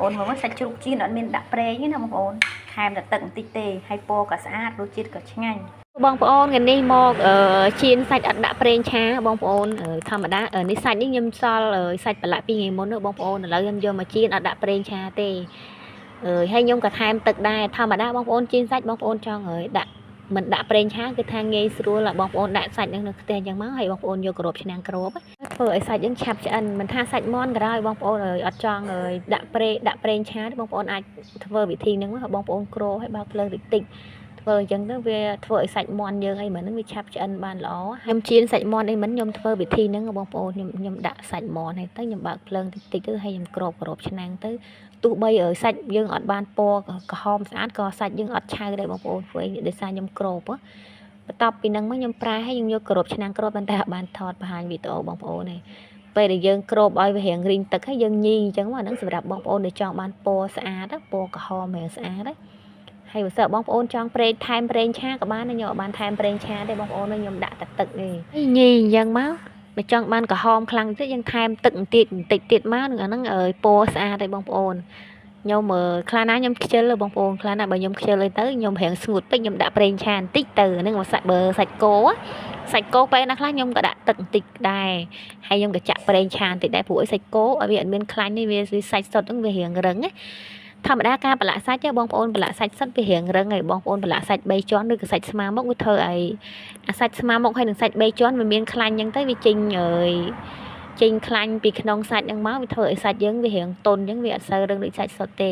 ôn mà mất sạch chụp chiên ở miền đạ pre như nào bông ôn hai là tận tít tê hay po cả xã đôi chiên cả nhanh bông ôn gần đây mò chiên sạch ở đạ pre chá bông ôn tham mà đã ở ní sạch những nhâm so sạch lại pi ngày món nữa bông ôn là dân vô mà chiên ở đạ pre chá tê hay nhung cả tham tật đai tham mà đã bông ôn chiên sạch bông ôn cho người đạ mình đã pre chá cái thang nghe xưa là bông ôn đã sạch nhưng tiền chẳng máu hay bông ôn vô cột chân cột phơi sạch những chạp chân mình tha sạch món cái đó bông ôn rồi ở trong rồi đã pre chá bông ôn ai phơi bị thi nướng bông ôn cro hay bao phơi bị tịnh phơi chân nó về phơi sạch món như ấy mà nó bị chạp chân bàn ló nhom chiên sạch món ấy mình nhom phơi bị thi nướng bông ôn nhom đã sạch món này tới nhom bạc phơi tịnh tới hay nhom cột chân tới tụ bay ở sạch dương ở ban po có hom sát có sạch dương ở chai đây bông ôn phơi để xa nhom cột á tậpពីនឹងមកខ្ញុំប្រើឲ្យយើងយកក្របឆ្នាំងក្របបានតែបានថតបង្ហាញវីដេអូបងប្អូននេះពេលដែលយើងក្របឲ្យវារៀងរីងទឹកហើយយើងញីអញ្ចឹងមកហ្នឹងសម្រាប់បងប្អូនដែលចង់បានពណ៌ស្អាតពណ៌ក្រហមរៀងស្អាតហើយបើសិនបងប្អូនចង់ប្រេងថែមប្រេងឆាក៏បានខ្ញុំបានថែមប្រេងឆាទេបងប្អូនខ្ញុំដាក់ទឹកនេះញីអញ្ចឹងមកបើចង់បានក្រហមខ្លាំងទៀតយើងថែមទឹកបន្តិចទៀតមកនឹងអាហ្នឹងពណ៌ស្អាតទេបងប្អូនខ្ញុំខ្លាណាខ្ញុំខ្ជិលបងប្អូនខ្លាណាបើខ្ញុំខ្ជិលទៅខ្ញុំរៀងស្ងួតពេកខ្ញុំដាក់ប្រេងឆាបន្តិចទៅហ្នឹងមកសាច់បើសាច់គោពេលណាខ្លះខ្ញុំក៏ដាក់ទឹកបន្តិចដែរហើយខ្ញុំក៏ចាក់ប្រេងឆាបន្តិចដែរព្រោះសាច់គោឲ្យវាអត់មានខ្លាញ់ទេវាសាច់សុទ្ធហ្នឹងវារៀងរឹងណាធម្មតាការប្រឡាក់សាច់បងប្អូនប្រឡាក់សាច់សុទ្ធវារៀងរឹងហើយបងប្អូនប្រឡាក់សាច់3ជាន់ឬក៏សាច់ស្មើមុខវាធ្វើឲ្យអាសាច់ស្មើមុខហើយនឹងសាច់3ជាន់វាមានខ្លាញ់អញ្ចឹងទៅវាចេញចេញខ្លាញ់ពីក្នុងសាច់ហ្នឹងមកវាធ្វើឲ្យសាច់យើងវារៀងទន់អញ្ចឹងវាអត់សូវរឹងដូចសាច់សុទ្ធទេ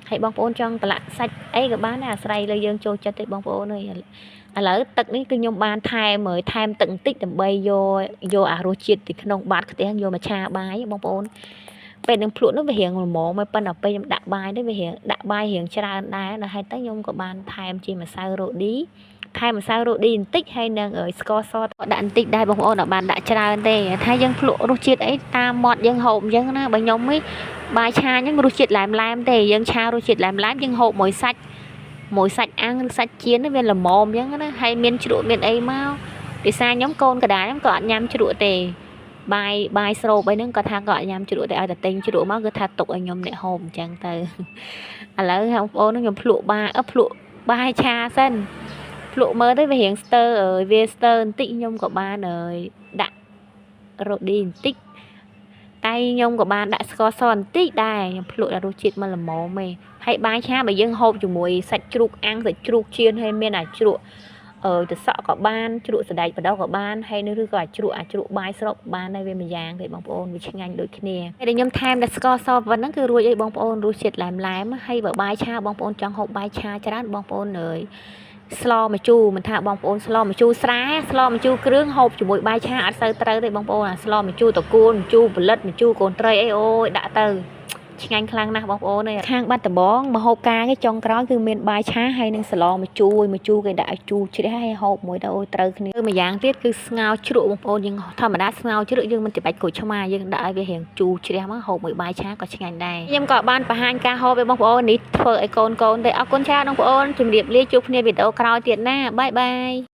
ហើយបងប្អូនចង់ប្រឡាក់សាច់អីក៏បានដែរអាស្រ័យលើយើងចូលចិត្តទេបងប្អូនអើយឥឡូវទឹកនេះគឺខ្ញុំបានថែមទឹកបន្តិចដើម្បីយកអារសជាតិពីក្នុងបាតខ្ទះយកមកឆាបាយបងប្អូនពេលនឹងភ្លក់នោះវារៀងល្មមហើយប៉ុន្តែពេលខ្ញុំដាក់បាយទៅវារៀងដាក់បាយរៀងច្រើនដែរដល់ហើយទៅខ្ញុំក៏បានថែមជាម្សៅរ៉ូឌីថែមម្សៅរ៉ូឌីបន្តិចហើយនឹងស្ករសដាក់បន្តិចដែរបងប្អូនអត់បានដាក់ច្រើនទេថាយើងភ្លក់រសជាតិអីតាមមាត់យើងហូបអញ្ចឹងណាបើខ្ញុំនេះបាយឆាអញ្ចឹងរសជាតិឡែមទេយើងឆារសជាតិឡែមយើងហូបមួយសាច់អាំងឬសាច់ចៀនវាល្មមអញ្ចឹងណាហើយមានជ្រក់មានអីមកភាសាខ្ញុំកូនកដាខ្ញុំក៏អត់ញ៉ាំជ្រក់ទេបាយស្រូបអីហ្នឹងក៏ថាក៏អត់ញ៉ាំជ្រក់ទេឲ្យតែទិញជ្រក់មកគឺថាទុកឲ្យខ្ញុំអ្នកហូបអញ្ចឹងទៅឥឡូវបងប្អូនខ្ញុំភ្លក់បាយឆាសិនភ្លក់មើលទៅវារៀងស្ទើវាស្ទើបន្តិចខ្ញុំក៏បានដាក់រ៉ូឌីបន្តិចតែខ្ញុំក៏បានដាក់ស្ករសបន្តិចដែរខ្ញុំភ្លក់ដល់រសជាតិមកល្មមឯងហើយបាយឆាបើយើងហូបជាមួយសាច់ជ្រូកអាំងសាច់ជ្រូកចៀនហើយមានអាជ្រក់ទៅសក់ក៏បានជ្រក់សណ្តែកបដោះក៏បានហើយឬក៏អាជ្រក់បាយស្រូបក៏បានដែរវាមួយយ៉ាងទេបងប្អូនវាឆ្ងាញ់ដូចគ្នាហើយខ្ញុំថែមតែស្ករសប៉ុណ្ណឹងគឺរួចអីបងប្អូនរសជាតិឡែមហើយបើបាយឆាបងប្អូនចង់ហូបបាយឆាច្រើនបងប្អូនស្លម្ជូរមិនថាបងប្អូនស្លម្ជូរស្រាស្លម្ជូរគ្រឿងហូបជាមួយបាយឆាអត់សូវត្រូវទេបងប្អូនអាស្លម្ជូរតកួនម្ជូរផលិតម្ជូរកូនត្រីអីអូយដាក់ទៅឆ្ងាញ់ខ្លាំងណាស់បងប្អូនអើយខាងបាត់ដំបងមហូបការគេចុងក្រោយគឺមានបាយឆាហើយនឹងស្លម្ជូរគេដាក់ឲ្យជូរជ្រះហើយហូបមួយទៅអូយត្រូវគ្នាម្យ៉ាងទៀតគឺស្ងោរជ្រក់បងប្អូនយើងធម្មតាស្ងោរជ្រក់យើងមិនចាំបាច់ក្រូចឆ្មាយើងដាក់ឲ្យវារៀងជូរជ្រះមកហូបមួយបាយឆាក៏ឆ្ងាញ់ដែរខ្ញុំក៏បានបង្ហាញការហូបឲ្យបងប្អូននេះធ្វើឲ្យកូនទេអរគុណច្រើនបងប្អូនជម្រាបលាជួបគ្នាវីដេអូក្រោយទៀតណាបាយ